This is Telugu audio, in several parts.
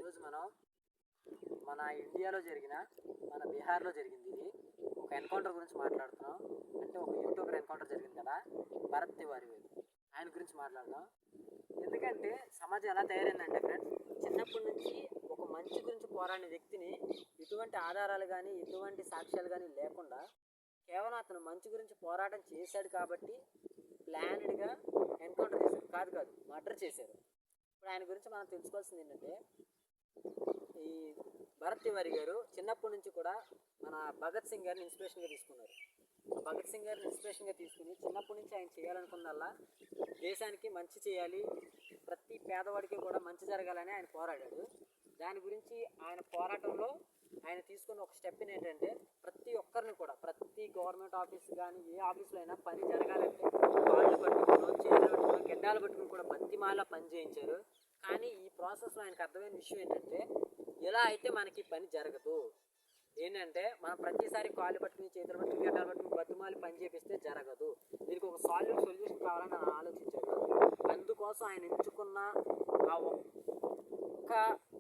ఈరోజు మనం మన ఇండియాలో జరిగిన మన బీహార్లో జరిగింది ఇది ఒక ఎన్కౌంటర్ గురించి మాట్లాడుతున్నాం. అంటే ఒక యూట్యూబర్ ఎన్కౌంటర్ జరిగింది కదా, భరత్ తివారీ ఆయన గురించి మాట్లాడదాం. ఎందుకంటే సమాజం ఎలా తయారైందంటే ఫ్రెండ్స్, చిన్నప్పటి నుంచి ఒక మంచి గురించి పోరాడిన వ్యక్తిని ఎటువంటి ఆధారాలు కానీ ఎటువంటి సాక్ష్యాలు కానీ లేకుండా కేవలం అతను మంచి గురించి పోరాటం చేశాడు కాబట్టి ప్లానెడ్గా ఎన్కౌంటర్ చేశారు. కాదు మర్డర్ చేశారు. ఇప్పుడు ఆయన గురించి మనం తెలుసుకోవాల్సింది ఏంటంటే, ఈ భరత్ తివారీ గారు చిన్నప్పటి నుంచి కూడా మన భగత్ సింగ్ గారిని ఇన్స్పిరేషన్గా తీసుకున్నారు. భగత్ సింగ్ గారిని ఇన్స్పిరేషన్గా తీసుకుని చిన్నప్పటి నుంచి ఆయన చేయాలనుకున్నల్లా దేశానికి మంచి చేయాలి, ప్రతి పేదవాడికి కూడా మంచి జరగాలని ఆయన పోరాడాడు. దాని గురించి ఆయన పోరాటంలో ఆయన తీసుకున్న ఒక స్టెప్ ఏంటంటే, ప్రతి ఒక్కరిని కూడా ప్రతి గవర్నమెంట్ ఆఫీస్ కానీ ఏ ఆఫీస్లో అయినా పని జరగాలంటే కాళ్ళు పట్టుకుని చేతులు పట్టుకుని గడ్డాలు పట్టుకుని కూడా బతిమాల పని చేయించారు. కానీ ఈ ప్రాసెస్లో ఆయనకు అర్థమైన విషయం ఏంటంటే, ఎలా అయితే మనకి పని జరగదు, ఏంటంటే మనం ప్రతిసారి కాళ్ళు పట్టుకుని చేతులు పట్టుకుని గడ్డాలు పట్టుకుని బతిమాలి పని చేపిస్తే జరగదు. దీనికి ఒక సొల్యూషన్ కావాలని ఆయన ఆలోచించాడు. అందుకోసం ఆయన ఎంచుకున్న ఆ ఒక్క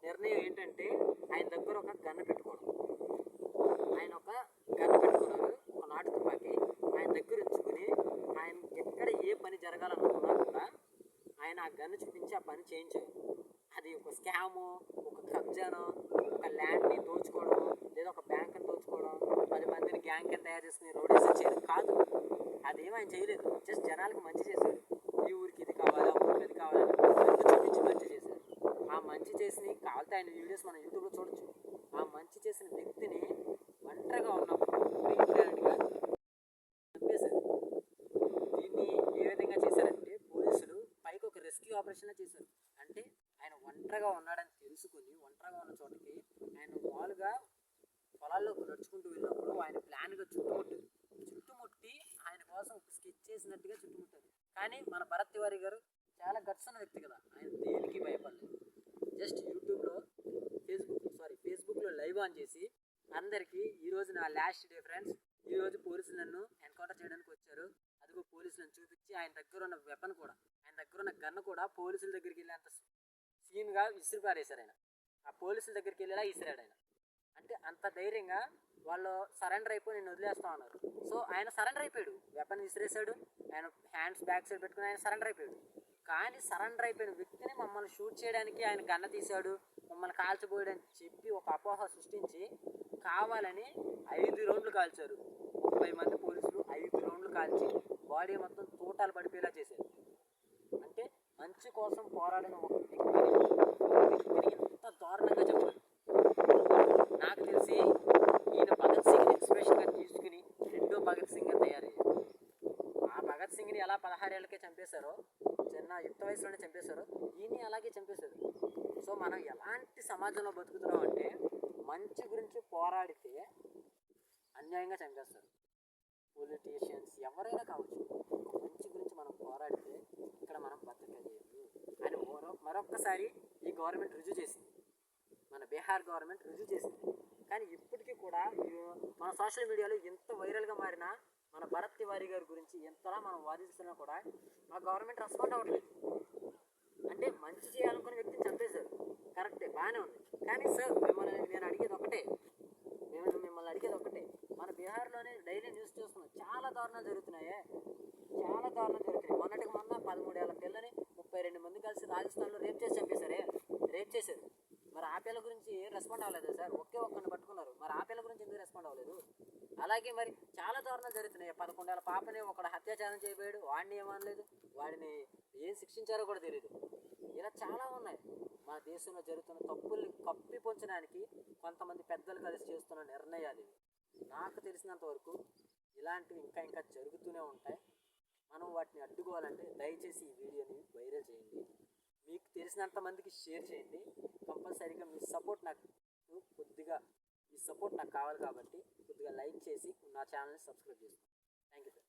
నిర్ణయం ఏంటంటే, ఆయన దగ్గర ఒక గన్ను పెట్టుకోవడం. ఆయన ఒక గన్ను పెట్టుకున్నారు, ఒక నాటు తుపాకీ ఆయన దగ్గర ఉంచుకుని ఆయన ఎక్కడ ఏ పని జరగాలనుకున్నా కూడా ఆయన ఆ గన్ను చూపించి ఆ పని చేయించారు. అది ఒక స్కాము, ఒక కబ్జాను, ఒక ల్యాండ్ని దోచుకోవడం, లేదా ఒక బ్యాంక్ని దోచుకోవడం, 10 మందిని గ్యాంగ్ కింద తయారు చేసుకుని రోడేసి చేయడం కాదు. అదేమో ఆయన చేయలేదు. జస్ట్ జనాలకు మంచి చేశాడు. ఈ ఊరికి ఇది కావాలా, ఊరికి అది కావాలని చూపించి మంచి చేశాడు. ఆ మంచి చేసి కావాలంటే ఆయన వీడియోస్ మనం యూట్యూబ్లో చూడొచ్చు. ఆ మంచి చేసిన వ్యక్తిని ఒంటరిగా ఉన్నప్పుడు ప్లాన్గా చంపేశారు. దీన్ని ఏ విధంగా చేశారంటే, పోలీసులు పైకి ఒక రెస్క్యూ ఆపరేషన్లా చేశారు. అంటే ఆయన ఒంటరిగా ఉన్నాడని తెలుసుకుని ఒంటరిగా ఉన్న చోటకి ఆయన మామూలుగా పొలాల్లోకి నడుచుకుంటూ వెళ్ళినప్పుడు ఆయన ప్లాన్గా చుట్టుముట్టి ఆయన కోసం స్కెచ్ చేసినట్టుగా చుట్టుముట్టారు. కానీ మన భరత్ తివారీ గారు చాలా గట్స్ ఉన్న వ్యక్తి కదా, ఆయన దేనికి భయపడలేదు. జస్ట్ యూట్యూబ్లో ఫేస్బుక్లో లైవ్ ఆన్ చేసి అందరికీ ఈరోజు నా లాస్ట్ డే ఫ్రెండ్స్, ఈరోజు పోలీసులు నన్ను ఎన్కౌంటర్ చేయడానికి వచ్చారు, అదిగో పోలీసులను చూపించి ఆయన దగ్గర ఉన్న వెపన్ కూడా, ఆయన దగ్గర ఉన్న గన్ను కూడా పోలీసుల దగ్గరికి వెళ్ళేంత సీన్గా విసిరి పారేశారు. ఆయన ఆ పోలీసుల దగ్గరికి వెళ్ళేలా విసిరాడు ఆయన. అంటే అంత ధైర్యంగా వాళ్ళు సరెండర్ అయిపోయి నేను వదిలేస్తా ఉన్నారు. సో ఆయన సరెండర్ అయిపోయాడు, వెపన్ విసిరేశాడు, ఆయన హ్యాండ్స్ బ్యాక్ సైడ్ పెట్టుకుని ఆయన సరెండర్ అయిపోయాడు. కానీ సరెండర్ అయిపోయిన వ్యక్తిని మమ్మల్ని షూట్ చేయడానికి ఆయన గన్న తీశాడు, మమ్మల్ని కాల్చిపోయాడని చెప్పి ఒక అపోహ సృష్టించి కావాలని 5 రౌండ్లు కాల్చారు. 30 మంది పోలీసులు 5 రౌండ్లు కాల్చి బాడీ మొత్తం తూటాలు పడిపోయేలా చేశారు. అంటే మంచి కోసం పోరాడిన ఒక వ్యక్తిని ఎంత దారుణంగా చెప్పారు. నాకు తెలిసి ఈయన భగత్ సింగ్ని ఇన్స్పిరేషన్గా తీసుకుని రెండో భగత్ సింగ్గా తయారయ్యారు. ఆ భగత్ సింగ్ని ఎలా 16 ఏళ్ళకే చంపేశారో, చిన్న యుక్త వయసులోనే చంపేశారో, ఈయన్ని అలాగే చంపేశారు. సో మనం ఎలాంటి సమాజంలో బతుకుతున్నాం అంటే, మంచి గురించి పోరాడితే అన్యాయంగా చంపేస్తారు. పొలిటీషియన్స్ ఎవరైనా కావచ్చు, మంచి గురించి మనం పోరాడితే ఇక్కడ మనం బతకలేదు అని మరొక్కసారి ఈ గవర్నమెంట్ రుజువు చేసింది, మన బీహార్ గవర్నమెంట్ రుజువు చేసింది. కానీ ఇప్పటికీ కూడా మన సోషల్ మీడియాలో ఎంత వైరల్గా మారిన మన భరత్ తివారీ గారి గురించి ఎంతలా మనం వాదిస్తున్నా కూడా మా గవర్నమెంట్ రెస్పాండ్ అవ్వట్లేదు. అంటే మంచి చేయాలనుకున్న వ్యక్తిని చంపేశారు, కరెక్టే, బాగానే ఉంది. కానీ సార్ నేను అడిగేది ఒకటే, మిమ్మల్ని అడిగేది ఒకటే, మన బీహార్లోనే డైలీ న్యూస్ చూస్తున్నాం, చాలా దారుణాలు జరుగుతున్నాయి. మొన్నటికి మొన్న 13 ఏళ్ల పిల్లని 32 మంది కలిసి రాజస్థాన్లో రేప్ చేసి చంపేశారు. మరి ఆ పిల్ల గురించి రెస్పాండ్ అవ్వలేదు సార్, ఒక్కరిని పట్టుకున్నారు, మరి ఆ పిల్ల గురించి ఎందుకు రెస్పాండ్ అవ్వలేదు? అలాగే మరి చాలా దారుణాలు జరుగుతున్నాయి. 11 ఏళ్ల పాపని ఒకడు అత్యాచారం చేయబోయాడు, వాడిని ఏమనలేదు, వాడిని ఏం శిక్షించారో కూడా తెలియదు. ఇలా చాలా ఉన్నాయి. మన దేశంలో జరుగుతున్న తప్పుల్ని కప్పిపుంచడానికి కొంతమంది పెద్దలు కలిసి చేస్తున్న నిర్ణయాలు ఇవి. నాకు తెలిసినంత వరకు ఇలాంటివి ఇంకా జరుగుతూనే ఉంటాయి. మనం వాటిని అడ్డుకోవాలంటే దయచేసి ఈ వీడియోని వైరల్ చేయండి, మీకు తెలిసినంత మందికి షేర్ చేయండి. కంపల్సరీగా మీ సపోర్ట్ నాకు కావాలి కాబట్టి కొద్దిగా లైక్ చేసి నా ఛానల్ని సబ్స్క్రైబ్ చేసుకోండి. Thank you sir.